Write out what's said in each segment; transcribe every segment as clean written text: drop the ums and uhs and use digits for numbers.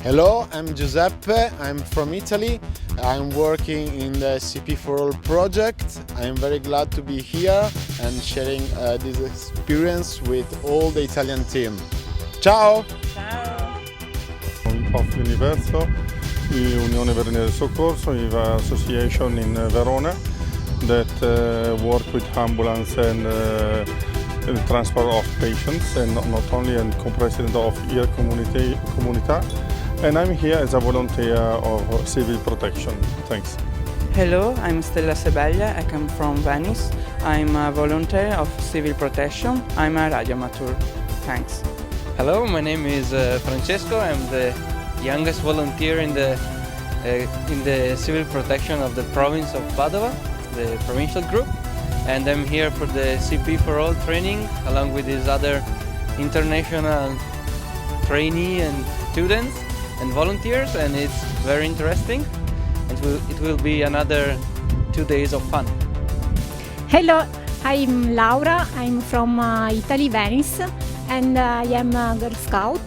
Hello, I'm Giuseppe, I'm from Italy. I'm working in the CP4ALL project. I'm very glad to be here and sharing this experience with all the Italian team. Ciao! Ciao! Of Universo, Unione Veronese del Soccorso, association in Verona that work with ambulance and transport of patients, and not only, and co-president of IR Comunità. And I'm here as a volunteer of civil protection. Thanks. Hello, I'm Stella Sebaglia. I come from Venice. I'm a volunteer of civil protection. I'm a radio amateur. Thanks. Hello, my name is Francesco. I'm the youngest volunteer in the civil protection of the province of Padova, the provincial group, and I'm here for the CP4ALL training along with these other international trainees and students and volunteers, and it's very interesting. It will be another 2 days of fun. Hello, I'm Laura. I'm from Italy, Venice, and I am a Girl Scout,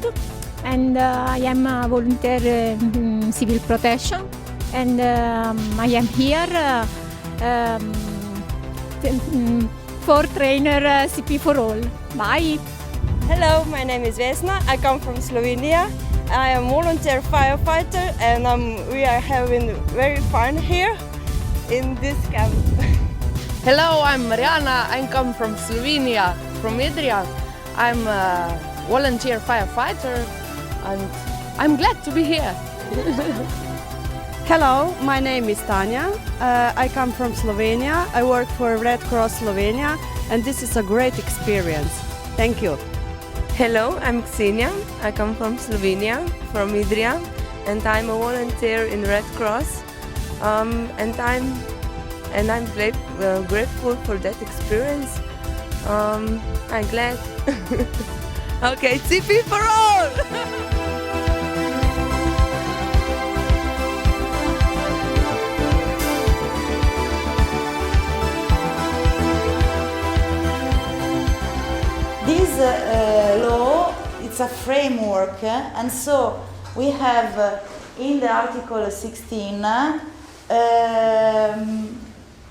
and I am a volunteer in civil protection, and I am here for trainer CP4ALL. Bye! Hello, my name is Vesna. I come from Slovenia. I am volunteer firefighter, and we are having very fun here in this camp. Hello, I'm Mariana. I come from Slovenia, from Idrija. I'm a volunteer firefighter, and I'm glad to be here. Hello, my name is Tanya. I come from Slovenia. I work for Red Cross Slovenia, and this is a great experience. Thank you. Hello, I'm Ksenia. I come from Slovenia, from Idrija, and I'm a volunteer in Red Cross. And I'm grateful for that experience. I'm glad. Okay, CP4ALL! This law, it's a framework, and so we have in the Article 16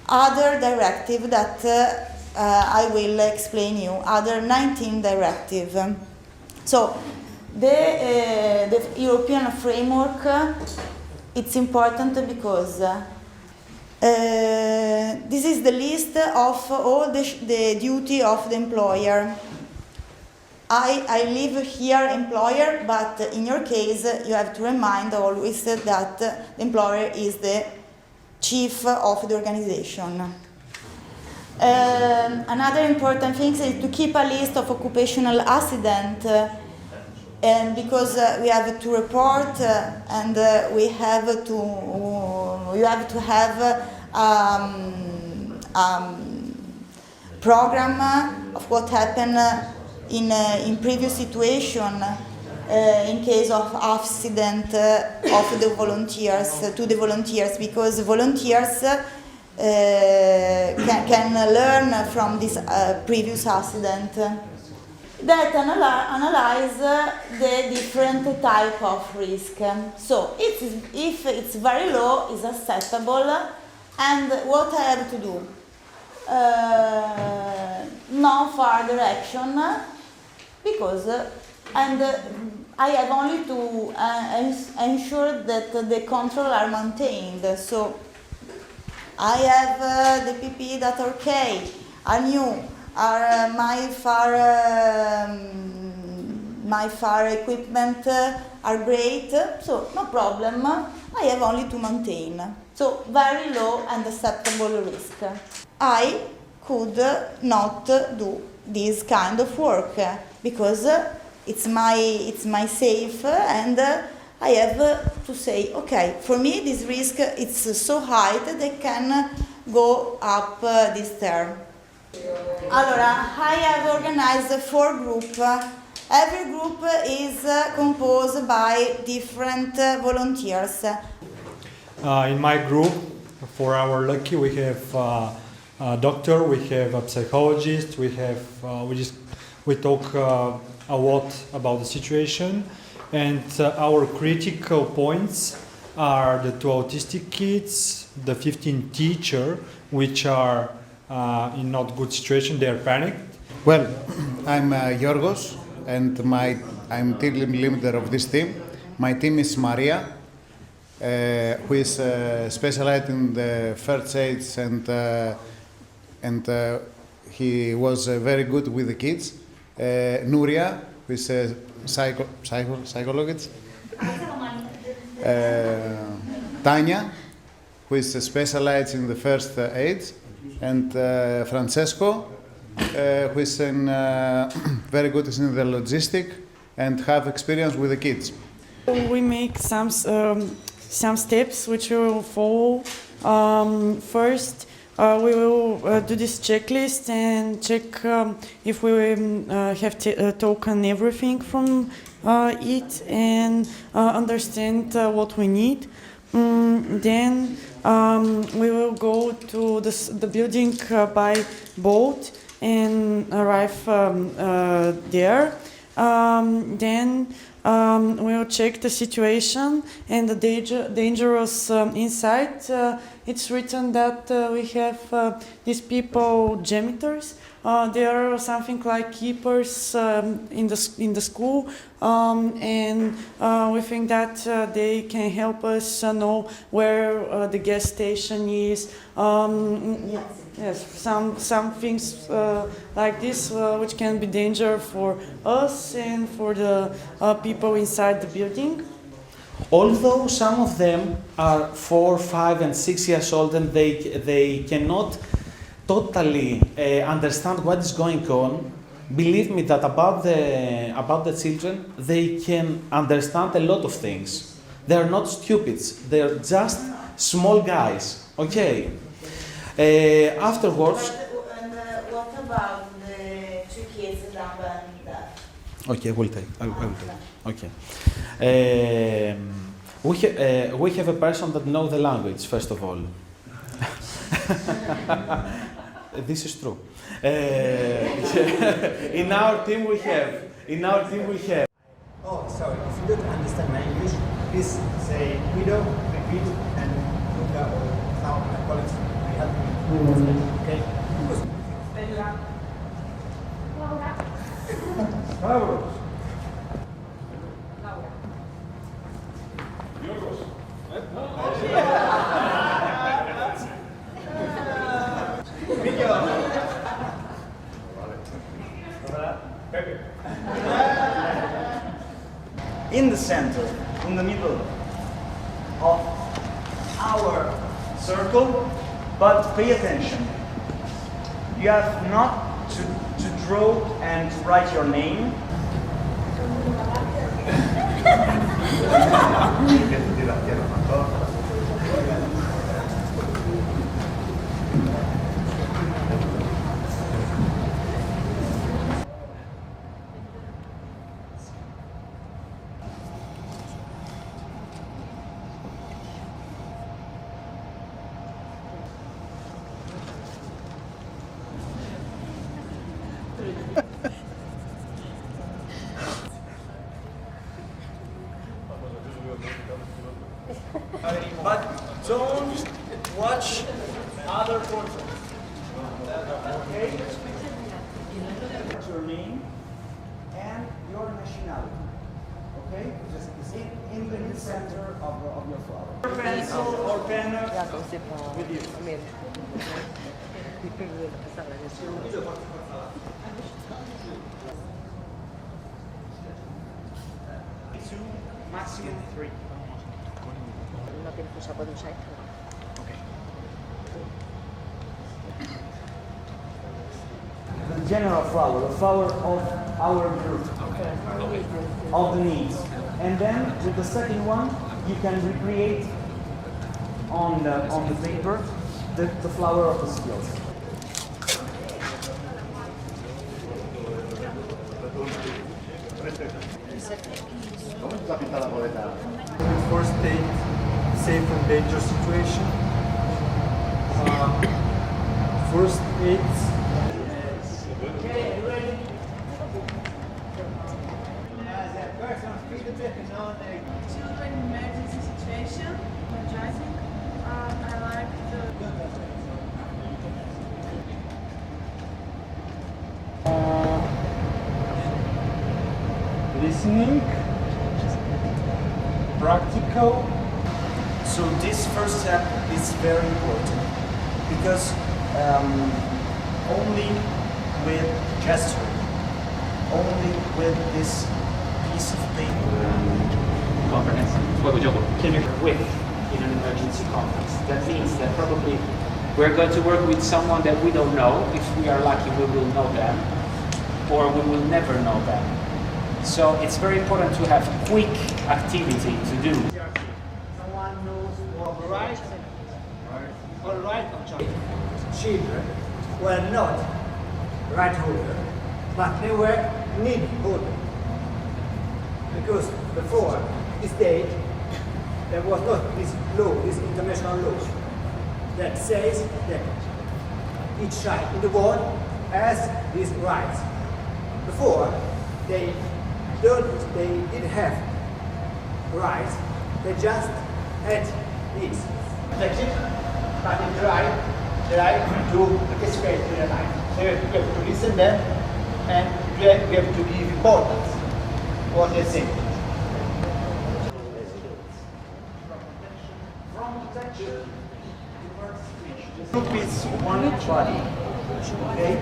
other directive that I will explain you, other 19 directive. So the European framework, it's important because this is the list of all the duty of the employer. I leave here employer, but in your case you have to remind always that the employer is the chief of the organization. Another important thing is to keep a list of occupational accident, and because we have to report and you have to have program of what happened in previous situation in case of accident of the volunteers, to the volunteers, because volunteers can learn from this previous accident. That analyze the different type of risk. So if it's very low, it's acceptable, and what I have to do? No further action, because I have only to ensure that the control are maintained. So I have the PPE that are okay, are new, are my fire equipment are great, so no problem. I have only to maintain. So very low and acceptable risk. I could not do this kind of work because it's my safe, and I have to say, okay, for me this risk it's so high that I can go up this stair. Allora, I have organized 4 groups. Every group is composed by different volunteers. In my group, for our lucky, we have a doctor, we have a psychologist, we talk a lot about the situation, And our critical points are the 2 autistic kids, the 15 teacher, which are in not good situation, they are panicked. Well, I'm Yorgos, and I'm team leader of this team. My team is Maria, who is specialized in the first aids, and he was very good with the kids. Nuria, who is a psychologist. Tanya, who is specialized in the first aids, and Francesco, who is very good in the logistic and have experience with the kids. We make some steps which we will follow. First, we will do this checklist and check if we have taken everything from it and understand what we need. Then we will go to the building by boat and arrive there. Then we'll check the situation and the dangerous inside. It's written that we have these people janitors. They are something like keepers in the school, and we think that they can help us know where the gas station is. Yes, some things like this which can be danger for us and for the people inside the building. Although some of them are 4, 5, and 6 years old and they cannot totally understand what is going on, believe me that about the children, they can understand a lot of things. They are not stupids, they are just small guys, okay? Afterwards... And what about the 2 kids that abandoned? Okay, I will take. Okay. We have a person that knows the language, first of all. This is true. In our team we have. Oh, sorry. If you don't understand my English, please say widow, repeat, and Luca or now my colleagues will help me. Okay? Laura. In the center, in the middle of our circle, but pay attention. You have not to draw and to write your name. But don't watch other portraits. Okay? Your name and your nationality. Okay? Just in the center of your flower. Pencil or pen with you. Two, maximum 3. Okay. The general flower, the flower of our group, of the needs. And then with the second one, you can recreate on the paper the flower of the skills. First aid, safe and dangerous situation. First aid. Okay, ready? listening, practical. So this first step is very important because only with gesture, only with this piece of paper. Can you with in an emergency context? That means that probably we're going to work with someone that we don't know. If we are lucky, we will know them, or we will never know them. So it's very important to have quick activity to do. Someone knows what right or right children were not right holder, but they were need holder. Because before this date, there was not this law, this international law, that says that each child in the world has these rights. Before, they didn't have rights, they just had needs. Protected, but the right to participate in their life. So we have to listen them and we have to give importance to what they say. Group is one body. Okay?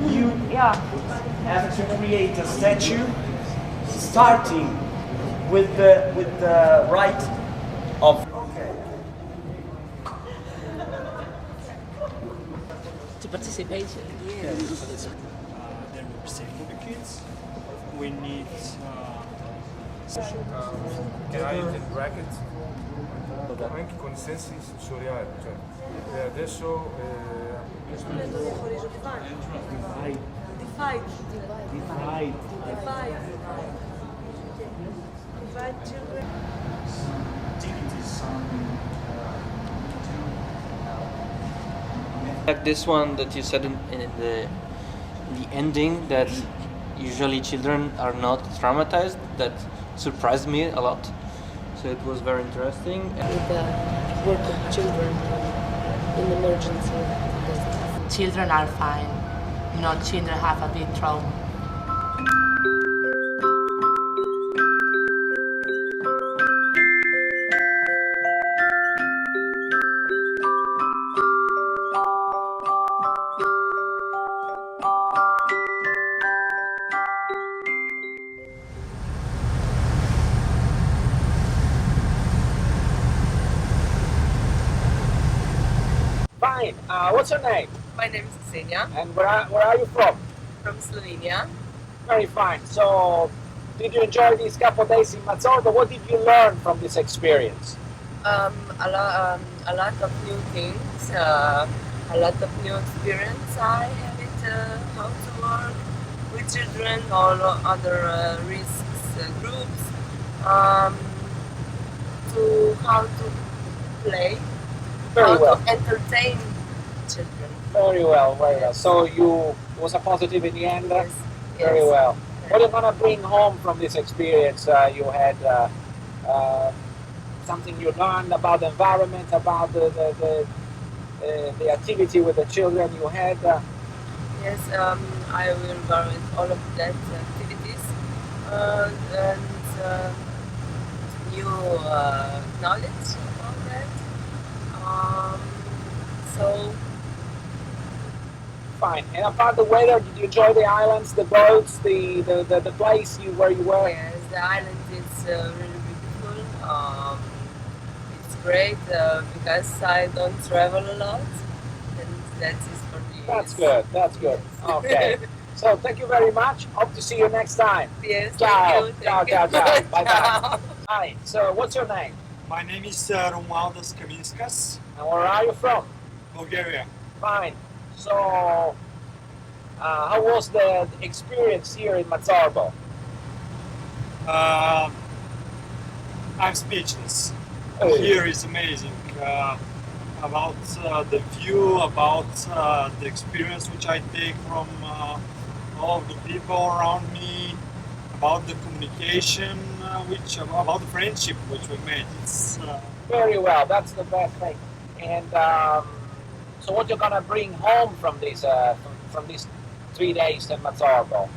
You have to create a statue starting with the right of. Okay. To participate. Yes. Then we say for the kids, we need. Can I bracket? Anche con sensi sensoriali, cioè e adesso Like this one that you said in the ending, that usually children are not traumatized, that surprised me a lot. So it was very interesting. With the work of children in emergency. Children are fine. Children have a big trauma. Fine. What's your name? My name is Ksenia. And where are you from? From Slovenia. Very fine. So, did you enjoy these couple of days in Mazzorba? What did you learn from this experience? A lot of new things, a lot of new experience. I have it how to work with children or other risks groups, to how to play, Very well. to entertain children. Very well, very well. So it was a positive in the end? Yes. Very Yes. well. What are you going to bring home from this experience? You had something you learned about the environment, about the activity with the children you had? Yes, I will learn all of that activities and new knowledge about that. So fine. And apart the weather, did you enjoy the islands, the boats, the place where you were? Yes, the island is really beautiful. It's great because I don't travel a lot, and that is for me. That's good. That's good. Okay. So thank you very much. Hope to see you next time. Yes. Ciao. Thank you. Ciao. Ciao. Ciao. Bye bye. Hi. So what's your name? My name is Romualdas Kaminskas. And where are you from? Bulgaria. Fine. So, how was the experience here in Mazzorbo? I'm speechless. Oh. Here is amazing. About the view, about the experience which I take from all of the people around me, about the communication, about the friendship which we made. It's Very well. That's the best thing. And so, what you're gonna bring home from these 3 days in Mazzorbo?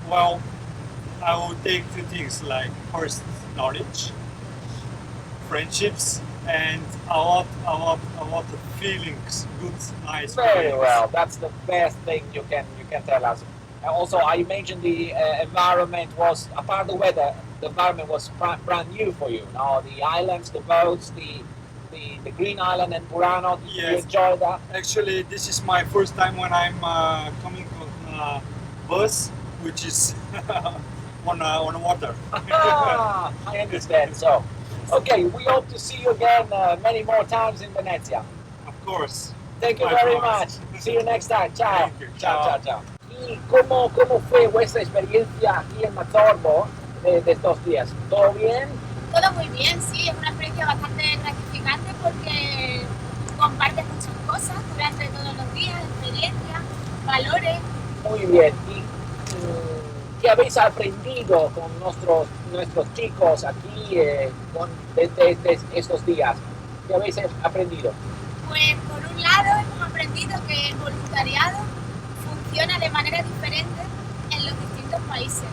well, I will take two things, like first knowledge, friendships, and a lot of feelings, good, nice Very feelings. well. That's the best thing you can tell us. Also, I imagine the environment was, apart the weather, the environment was brand new for you. No, the islands, the boats, the Green Island and Burano. Did you enjoy that? Actually, this is my first time when I'm coming on a bus, which is on water. I understand. So, okay, we hope to see you again many more times in Venezia. Of course. Thank you I very promise. much. See you next time. Ciao. Thank you. Chao, chao, chao. ¿Y cómo fue vuestra experiencia aquí en Mazzorbo de estos días? ¿Todo bien? Todo muy bien, sí, es una experiencia bastante gratificante porque compartes muchas cosas durante todos los días, experiencias, valores. Muy bien. ¿Y qué habéis aprendido con nuestros chicos aquí desde estos días? ¿Qué habéis aprendido? Pues por un lado hemos aprendido que el voluntariado funciona de manera diferente en los distintos países.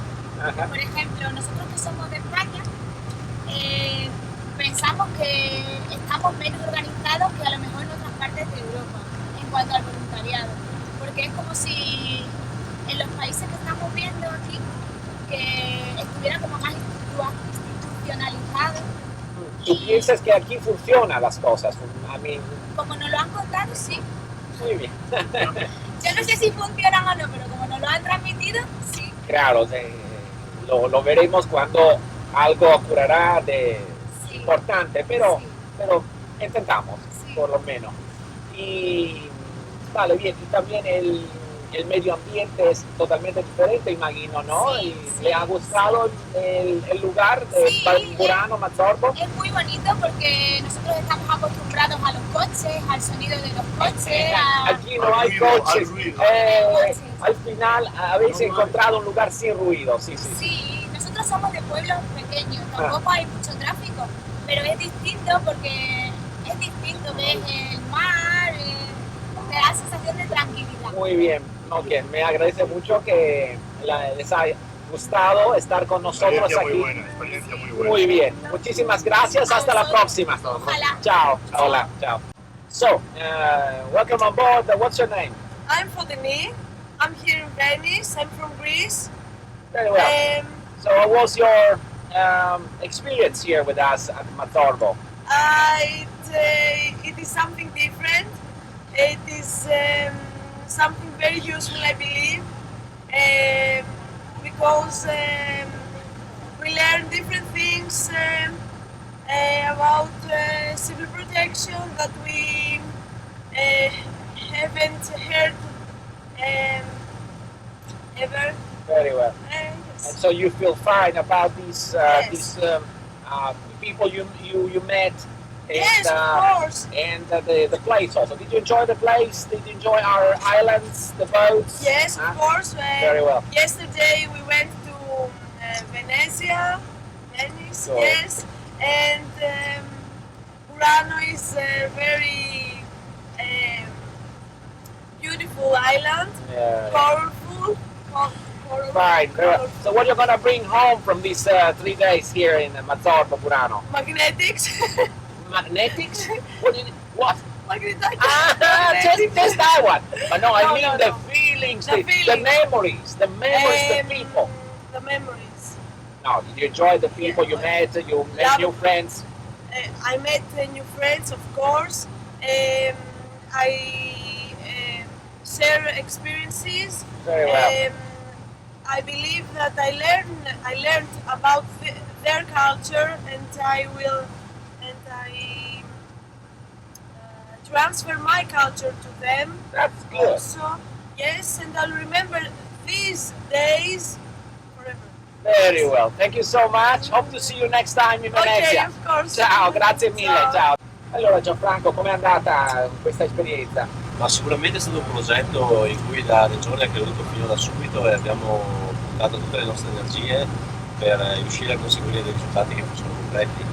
Ajá. Por ejemplo, nosotros que somos de España, pensamos que estamos menos organizados que a lo mejor en otras partes de Europa en cuanto al voluntariado, porque es como si en los países que estamos viendo aquí que estuviera como más institucionalizado. ¿Tú piensas que aquí funcionan las cosas? Como nos lo han contado, sí. Muy bien. Yo no sé si funcionan o no, pero como nos lo han transmitido, sí. Claro, lo veremos cuando algo ocurrirá de importante, pero intentamos, por lo menos. Y vale, bien, y también el medio ambiente es totalmente diferente, imagino, ¿no? Sí, y le ha gustado el lugar de Burano, Mazzorbo. Es muy bonito porque nosotros estamos acostumbrados a los coches, al sonido de los coches. Aquí no hay coches. Al final habéis encontrado un lugar sin ruido, sí. Sí, nosotros somos de pueblos pequeños, tampoco hay mucho tráfico, pero es distinto porque es distinto, ves el mar, te da sensación de tranquilidad. Muy bien, ok, me agradece mucho que les haya gustado estar con nosotros aquí. Experiencia muy buena. Muy bien, muchísimas gracias, hasta la próxima. Ojalá. Chao, hola, chao. So, welcome on board, what's your name? I'm Fodeni. I'm here in Venice. I'm from Greece. Very well. So what was your experience here with us at Mazzorbo? It is something different. It is something very useful, I believe, because we learn different things about civil protection that we haven't heard ever. Very well. Yes. And so you feel fine about these people you met, and, Yes, of course. and the place also. Did you enjoy the place? Did you enjoy our islands, the boats? Yes, of course. Very well. Yesterday we went to Venezia, Venice, Sure. yes, and Burano is a very beautiful island, Yeah. colorful. Fine. Very well. So what are you gonna bring home from these 3 days here in Mazzorbo, Burano? Magnetics. Magnetics? What? Magnetics. Just that one. But no, I No, mean no, the no. feelings, The the feelings. memories, the people. The memories. No, did you enjoy the people you met? You met Love- new friends? I met new friends, of course. I share experiences. Very well. I believe that I learned about their culture, and I transfer my culture to them. That's good. Also, yes, and I'll remember these days forever. Very well. Thank you so much. Hope to see you next time in Venezia. of course. Ciao, grazie mille. Ciao. Ciao. Allora Gianfranco, com'è andata questa esperienza? Ma sicuramente è stato un progetto in cui la Regione ha creduto fino da subito e abbiamo puntato tutte le nostre energie per riuscire a conseguire dei risultati che fossero completi.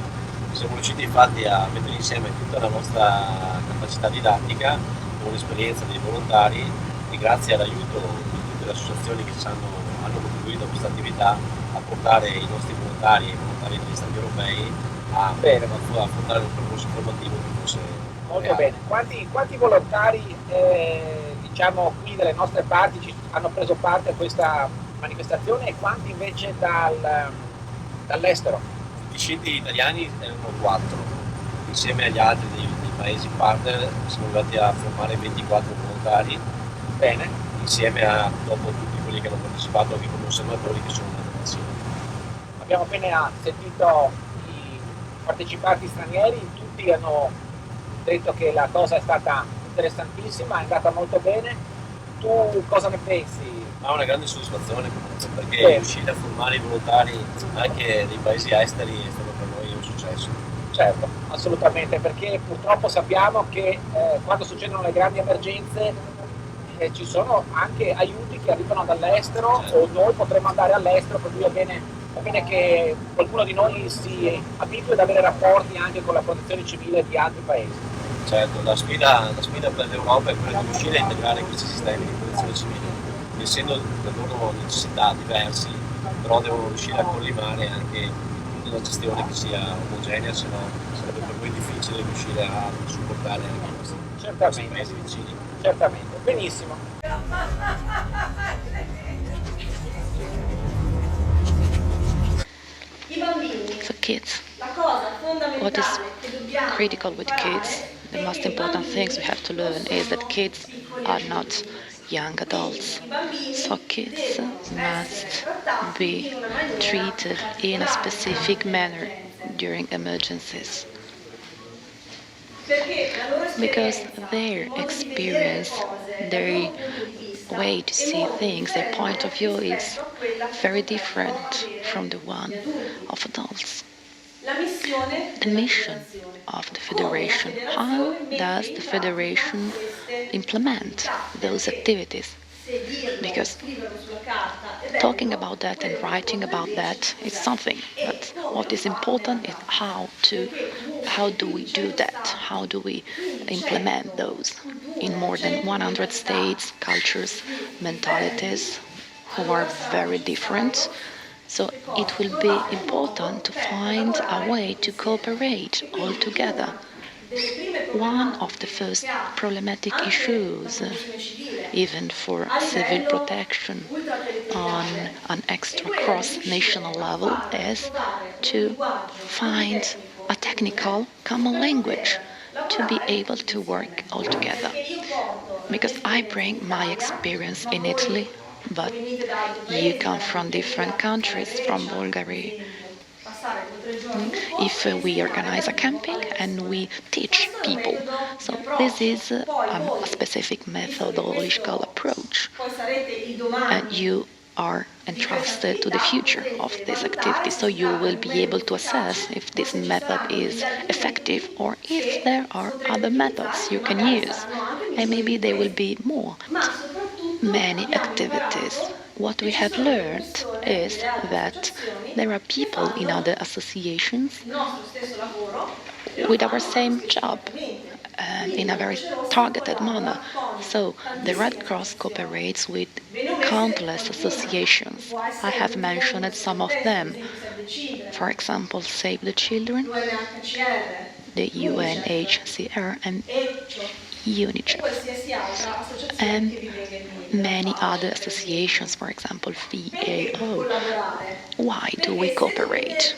Siamo riusciti infatti a mettere insieme tutta la nostra capacità didattica con l'esperienza dei volontari e grazie all'aiuto di tutte le associazioni che hanno contribuito a questa attività portare i nostri volontari e i volontari degli Stati europei a affrontare un percorso formativo che fosse Molto reale. bene. Quanti volontari diciamo qui dalle nostre parti hanno preso parte a questa manifestazione e quanti invece dall'estero? Sufficienti italiani erano 4, insieme agli altri dei paesi partner siamo arrivati a formare 24 volontari. Bene. Insieme a dopo tutti quelli che hanno partecipato anche come osservatori che sono andati insieme. Abbiamo appena sentito i partecipanti stranieri, tutti hanno detto che la cosa è stata interessantissima, è andata molto bene. Tu cosa ne pensi? Ha una grande soddisfazione comunque, perché riuscire a formare i volontari anche dei paesi esteri è stato per noi un successo. Certo, assolutamente, perché purtroppo sappiamo che quando succedono le grandi emergenze ci sono anche aiuti che arrivano dall'estero o noi potremmo andare all'estero, per cui è bene che qualcuno di noi si abitui ad avere rapporti anche con la protezione civile di altri paesi. Certo, la sfida per l'Europa è quella di riuscire a integrare questi sistemi di protezione civile, essendo le loro necessità diversi, però devono riuscire a collimare anche una gestione che sia omogenea, se no sarebbe per noi difficile riuscire a supportare anche questi paesi vicini. Certamente, benissimo. For kids, what is critical with kids, the most important things we have to learn is that kids are not young adults. So kids must be treated in a specific manner during emergencies. Because their experience, their way to see things, their point of view is very different from the one of adults. The mission of the Federation, how does the Federation implement those activities? Because talking about that and writing about that is something, but what is important is how do we do that? How do we implement those in more than 100 states, cultures, mentalities who are very different? So it will be important to find a way to cooperate all together. One of the first problematic issues, even for civil protection on an extra cross-national level, is to find a technical common language to be able to work all together. Because I bring my experience in Italy, but you come from different countries, from Bulgaria. If we organize a camping and we teach people, so this is a specific methodological approach, and you are entrusted to the future of this activity, so you will be able to assess if this method is effective or if there are other methods you can use, and maybe there will be many activities. What we have learned is that there are people in other associations with our same job in a very targeted manner. So the Red Cross cooperates with countless associations. I have mentioned some of them. For example, Save the Children, the UNHCR and UNICEF, and many other associations, for example, CP4ALL. Why do we cooperate?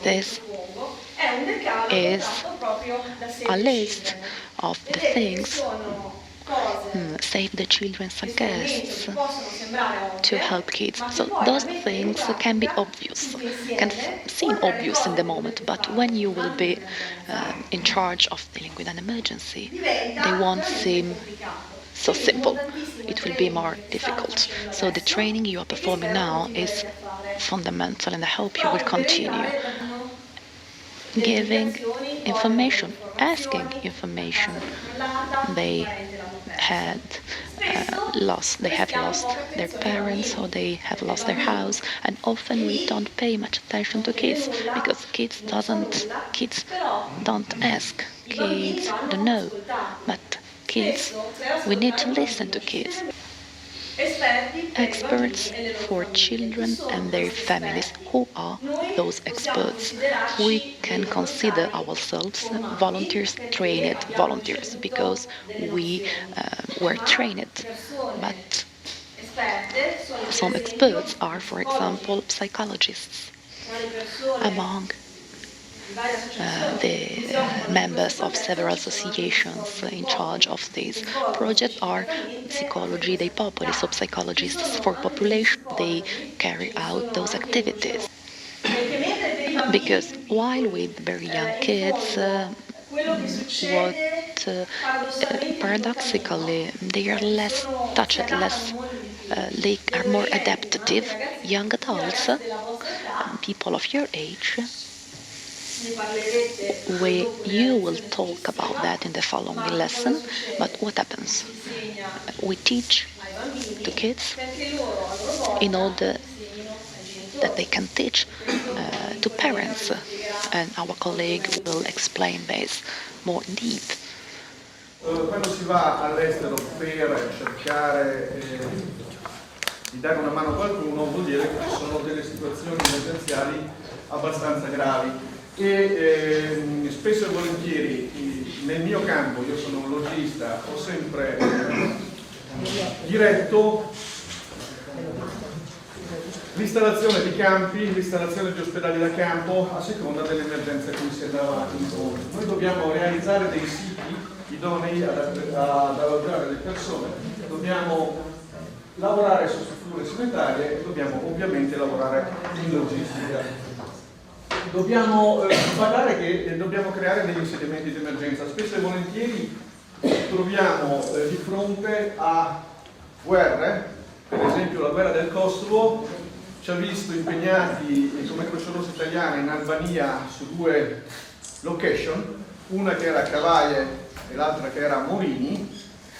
This is a list of the things Save the Children suggests to help kids. So those things can be obvious, can seem obvious in the moment, but when you will be in charge of dealing with an emergency, they won't seem so simple. It will be more difficult. So the training you are performing now is fundamental, and I hope you will continue giving information, asking information. They have lost their parents, or they have lost their house, and often we don't pay much attention to kids because kids don't ask, kids don't know, but kids, we need to listen to kids. experts for children and their families. Who are those experts? We can consider ourselves volunteers, trained volunteers, because we were trained. But some experts are, for example, psychologists. Among the members of several associations in charge of this project are Psicologi dei Popoli, so psychologists for population. They carry out those activities. Because while with very young kids, paradoxically, they are less touched, they are more adaptive. Young adults, people of your age, you will talk about that in the following lesson. But what happens? We teach the kids in order that they can teach to parents, and our colleague will explain this more in depth. Quando si va all'estero per cercare di dare una mano a qualcuno, vuol dire che ci sono delle situazioni emergenziali abbastanza gravi. E spesso e volentieri nel mio campo, io sono un logista, ho sempre diretto l'installazione di campi, l'installazione di ospedali da campo a seconda delle emergenze a cui si andava incontro. Noi dobbiamo realizzare dei siti idonei ad alloggiare le persone, dobbiamo lavorare su strutture sanitarie e dobbiamo ovviamente lavorare in logistica. Dobbiamo badare che dobbiamo creare degli insediamenti di emergenza. Spesso e volentieri troviamo di fronte a guerre, per esempio la guerra del Kosovo ci ha visto impegnati come Croce Rossa Italiana in Albania su 2 location, una che era Cavaie e l'altra che era Morini.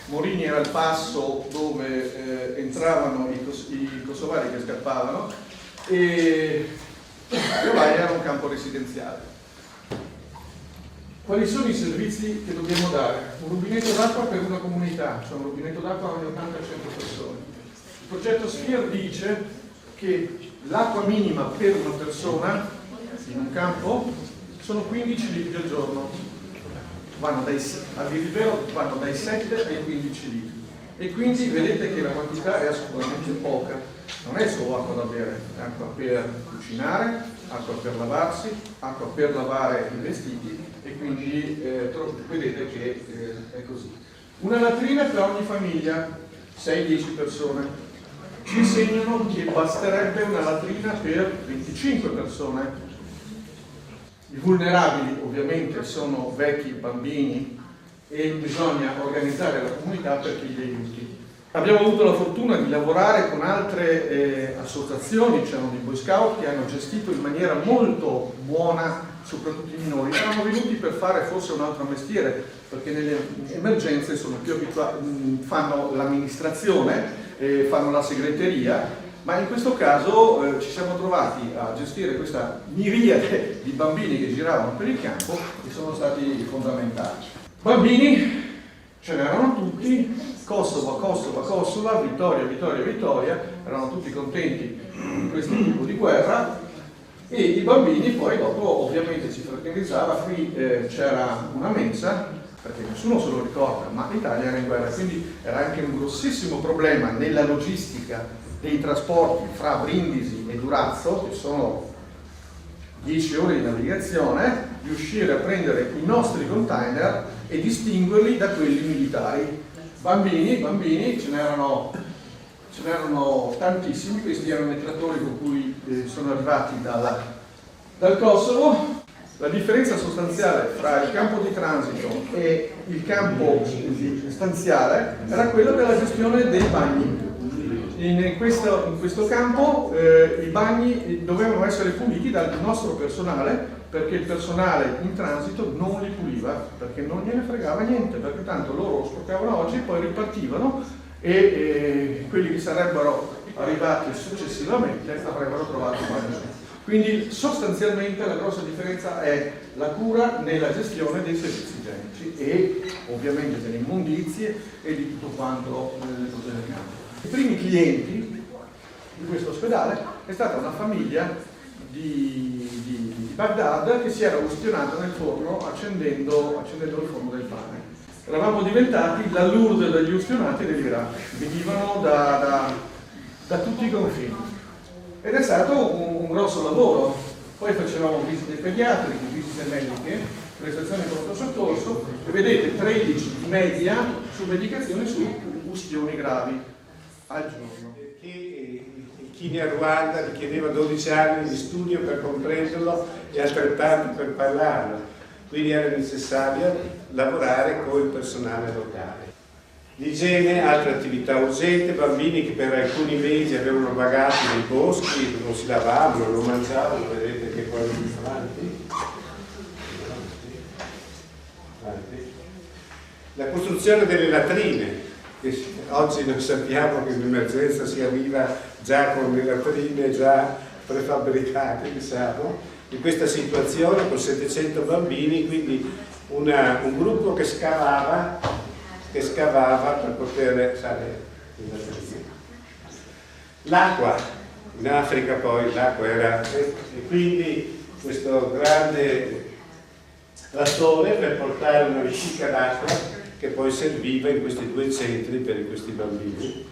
Morini era il passo dove entravano i kosovari che scappavano e Cavaie era un campo residenziale. Quali sono i servizi che dobbiamo dare? Un rubinetto d'acqua per una comunità, cioè un rubinetto d'acqua ogni 80-100 persone. Il progetto Sphere dice che l'acqua minima per una persona in un campo sono 15 litri al giorno, a dir il vero vanno dai 7 ai 15 litri. E quindi vedete che la quantità è assolutamente poca. Non è solo acqua da bere, è acqua per cucinare, acqua per lavarsi, acqua per lavare i vestiti e quindi vedete che è così. Una latrina per ogni famiglia, 6-10 persone. Ci insegnano che basterebbe una latrina per 25 persone. I vulnerabili ovviamente sono vecchi, bambini e bisogna organizzare la comunità per chi li aiuti. Abbiamo avuto la fortuna di lavorare con altre associazioni, c'erano dei Boy Scout che hanno gestito in maniera molto buona soprattutto i minori. Erano venuti per fare forse un altro mestiere, perché nelle emergenze sono più abituati, fanno l'amministrazione, fanno la segreteria, ma in questo caso ci siamo trovati a gestire questa miriade di bambini che giravano per il campo e sono stati fondamentali. Bambini ce n'erano tutti, Kosovo, Vittoria, erano tutti contenti di questo tipo di guerra e i bambini poi dopo ovviamente si fraternizzava, qui c'era una mensa, perché nessuno se lo ricorda, ma l'Italia era in guerra, quindi era anche un grossissimo problema nella logistica dei trasporti fra Brindisi e Durazzo, che sono 10 ore di navigazione, riuscire a prendere i nostri container e distinguerli da quelli militari. Bambini, ce n'erano tantissimi, questi erano i trattori con cui sono arrivati dal Kosovo. La differenza sostanziale fra il campo di transito e il campo stanziale era quella della gestione dei bagni. In questo campo i bagni dovevano essere puliti dal nostro personale, perché il personale in transito non li puliva, perché non gliene fregava niente, perché tanto loro lo sporcavano oggi, poi ripartivano e quelli che sarebbero arrivati successivamente avrebbero trovato il bagno. Quindi sostanzialmente la grossa differenza è la cura nella gestione dei servizi igienici e ovviamente delle immondizie e di tutto quanto nelle cose del campo. I primi clienti di questo ospedale è stata una famiglia di Baghdad che si era ustionata nel forno accendendo il forno del pane. Eravamo diventati la Lourdes degli ustionati e degli iraqi, venivano da tutti i confini. Ed è stato un grosso lavoro. Poi facevamo visite pediatriche, visite mediche, prestazioni di pronto soccorso e vedete 13 di media su medicazione su ustioni gravi al giorno. Chi ne Ruanda richiedeva 12 anni di studio per comprenderlo e altrettanti per parlarlo. Quindi era necessario lavorare con il personale locale. L'igiene, altre attività urgenti, bambini che per alcuni mesi avevano vagato nei boschi, non si lavavano, non mangiavano, vedete che qua avanti. La costruzione delle latrine, che oggi noi sappiamo che in emergenza si arriva già con le latrine già prefabbricate, diciamo. In questa situazione con 700 bambini, quindi un gruppo che scavava per poter salire. L'acqua, in Africa poi l'acqua era, e quindi questo grande trattore per portare una vescica d'acqua che poi serviva in questi 2 centri per questi bambini.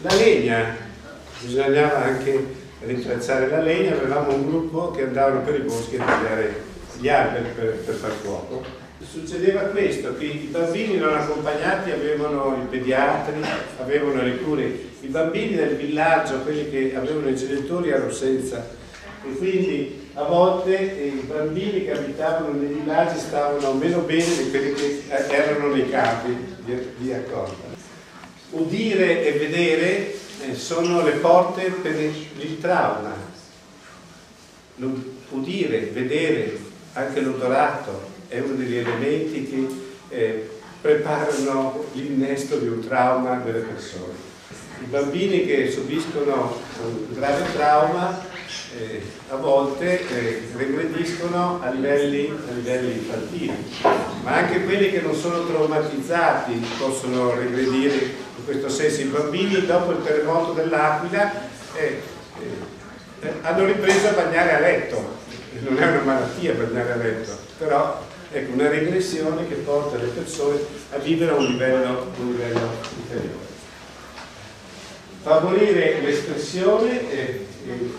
La legna, bisognava anche rintracciare la legna, avevamo un gruppo che andavano per i boschi a tagliare gli alberi per far fuoco. Succedeva questo, che i bambini non accompagnati avevano i pediatri, avevano le cure, i bambini del villaggio, quelli che avevano i genitori erano senza, e quindi a volte i bambini che abitavano nei villaggi stavano meno bene di quelli che erano nei campi di accolta. Udire e vedere sono le porte per il trauma. Udire, vedere, anche l'odorato è uno degli elementi che preparano l'innesto di un trauma delle persone. I bambini che subiscono un grave trauma a volte regrediscono a livelli infantili, ma anche quelli che non sono traumatizzati possono regredire in questo senso. I bambini dopo il terremoto dell'Aquila hanno ripreso a bagnare a letto, non è una malattia bagnare a letto, però ecco una regressione che porta le persone a vivere a un livello inferiore. Favorire l'espressione,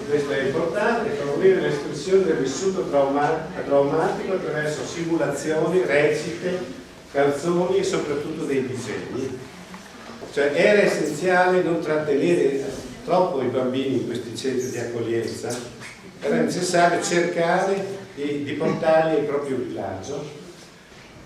questo è importante, favorire l'espressione del vissuto traumatico attraverso simulazioni, recite, canzoni e soprattutto dei disegni. Cioè era essenziale non trattenere troppo i bambini in questi centri di accoglienza, era necessario cercare di portarli al proprio villaggio.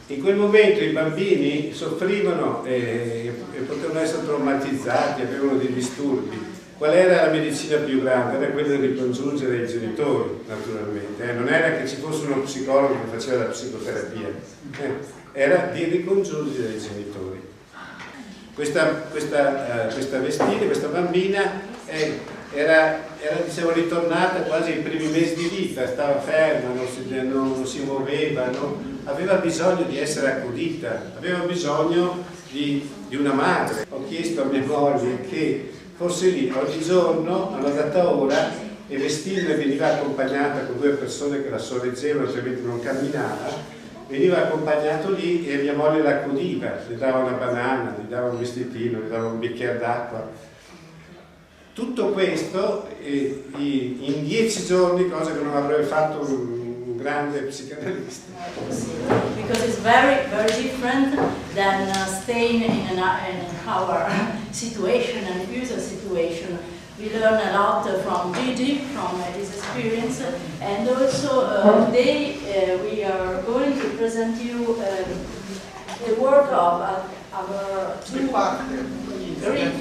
In quel momento i bambini soffrivano e potevano essere traumatizzati, avevano dei disturbi. Qual era la medicina più grande? Era quella di ricongiungere i genitori, naturalmente. Non era che ci fosse uno psicologo che faceva la psicoterapia, era di ricongiungere i genitori. Questa Vestine, questa bambina, era diciamo, ritornata quasi ai primi mesi di vita, stava ferma, non si muoveva, aveva bisogno di essere accudita, aveva bisogno di una madre. Ho chiesto a mia moglie che fosse lì ogni giorno, alla data ora, e Vestine veniva accompagnata con 2 persone che la sorreggevano, altrimenti non camminava, veniva accompagnato lì e mia moglie l'accudiva, gli dava una banana, gli dava un vestitino, gli dava un bicchiere d'acqua. Tutto questo in 10 giorni, cosa che non avrebbe fatto un grande psicanalista. Because it's very, very different than staying in our situation and user situation. We learn a lot from Gigi, from his experience, and also today we are going to present you the work of our 2 Greek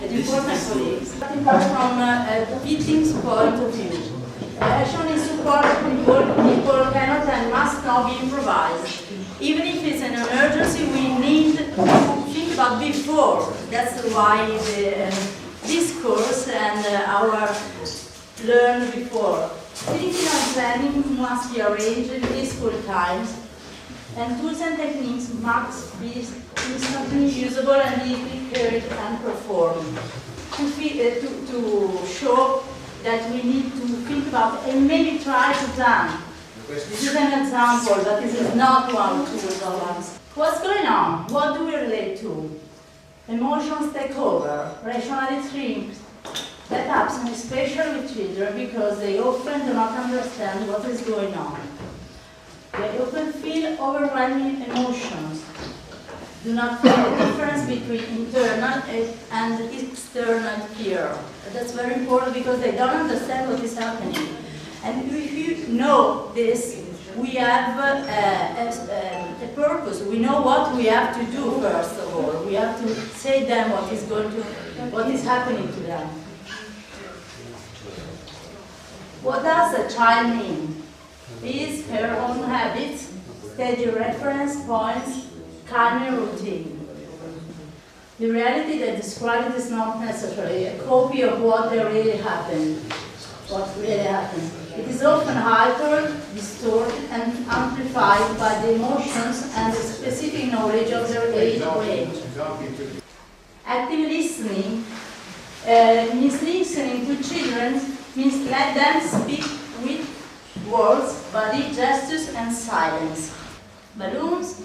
and important colleagues. From a victim's point of view. Action in support of people cannot and must not be improvised. Even if it's an emergency, we need to think about before. That's why this course and our learn before. Thinking and planning must be arranged in peaceful times, and tools and techniques must be instantly usable and easily carried and performed. to show that we need to think about and maybe try to plan. This is an example, but this is not one tool. What's going on? What do we relate to? Emotions take over, rationality that happens especially with children because they often do not understand what is going on. They often feel overwhelming emotions, do not know the difference between internal and external fear. That's very important because they don't understand what is happening. And if you know this, we have a purpose. We know what we have to do first of all. We have to say them what is happening to them. What does a child mean? His, her own habits, steady reference points, calming routine. The reality that described is not necessarily a copy of what really happened. It is often altered, distorted, and amplified by the emotions and the specific knowledge of their age or age. Active listening means listening to children, means let them speak with words, body, gestures, and silence. Balloons.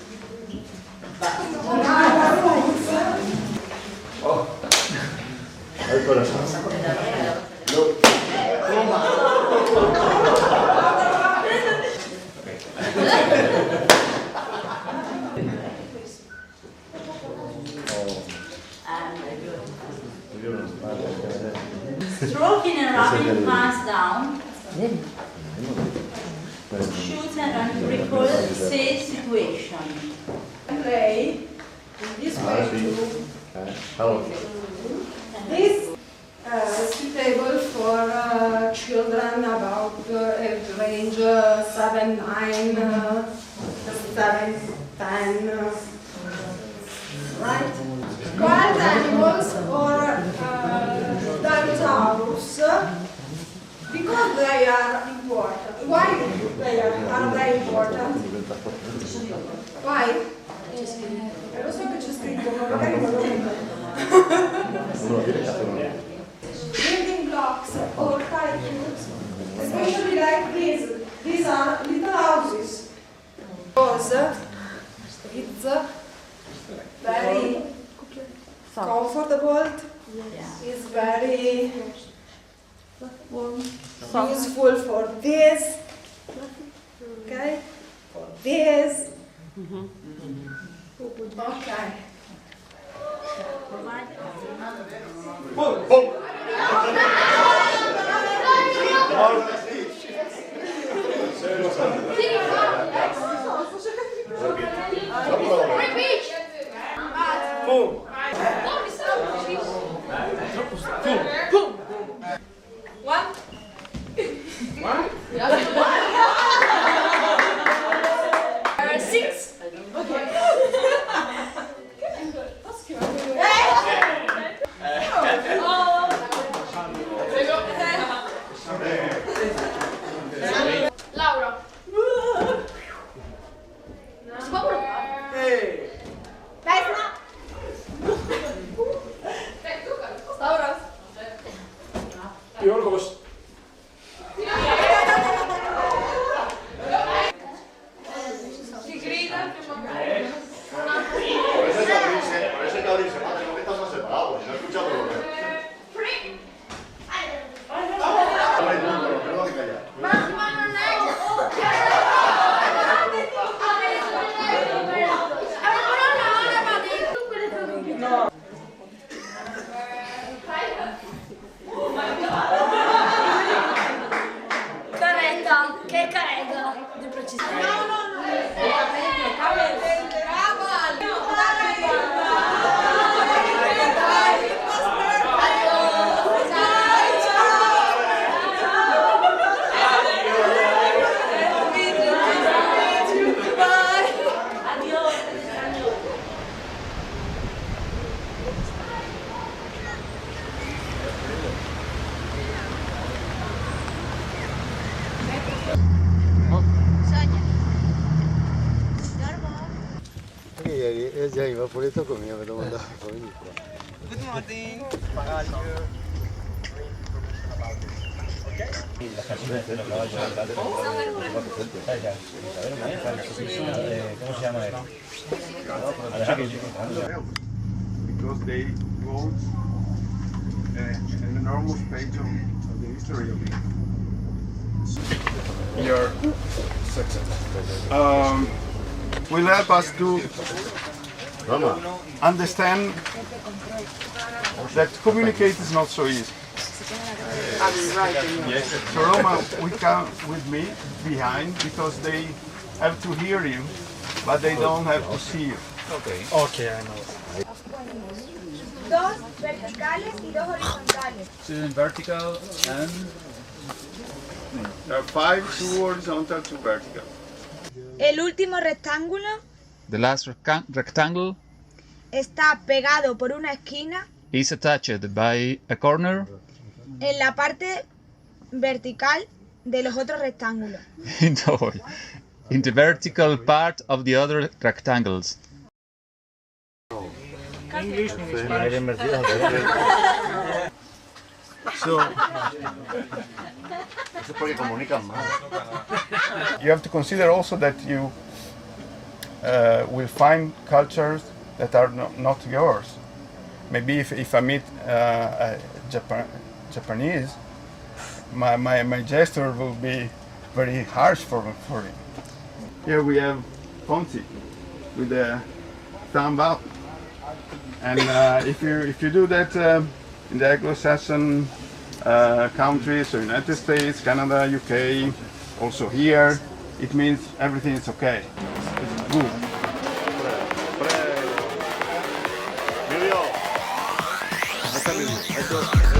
Stroking and rubbing palms down. Shoot and recall safe situation. Play in this way too. This is suitable for children about age range 7, 9, 7, 10, right? Wild animals or dinosaurs, because they are important. Why are they important? Why? Lo so che c'è scritto, ma magari non lo vedo. Building blocks or tiles, especially like these are little houses. Because it's very comfortable, it's very useful for this, okay, for this. Okay. Boom, boom. Boom. Boom. One. One. 6. Okay. Laura. Si può provare? Vesna. Laura. Yorgos. Si grida. Parece que abrirse más, tengo que estar más separado, si no he escuchado lo que tengo que callar. No. Caretta, che caretta di precisione. No. Ieri già in vaporetto con mia, mi domandavo, vieni qua. Good morning. Because they wrote an enormous page of the history of it. Your success will help us to understand that communicate is not so easy. So Roma will come with me behind because they have to hear you, but they don't have to see you. Okay, I know. Dos verticales y dos horizontales. Vertical and There are 5, 2 horizontal, 2 vertical. El último rectángulo the last rectangle está pegado por una esquina is attached by a corner en la parte vertical de los otros rectángulos. in the vertical part of the other rectangles. English, So you have to consider also that you will find cultures that are not yours. Maybe if I meet a Japanese, my gesture will be very harsh for him. Here we have Ponzi with a thumb up, and if you do that in the Anglo-Saxon countries, so United States, Canada, UK, also here, it means everything is okay. It's good. Prego.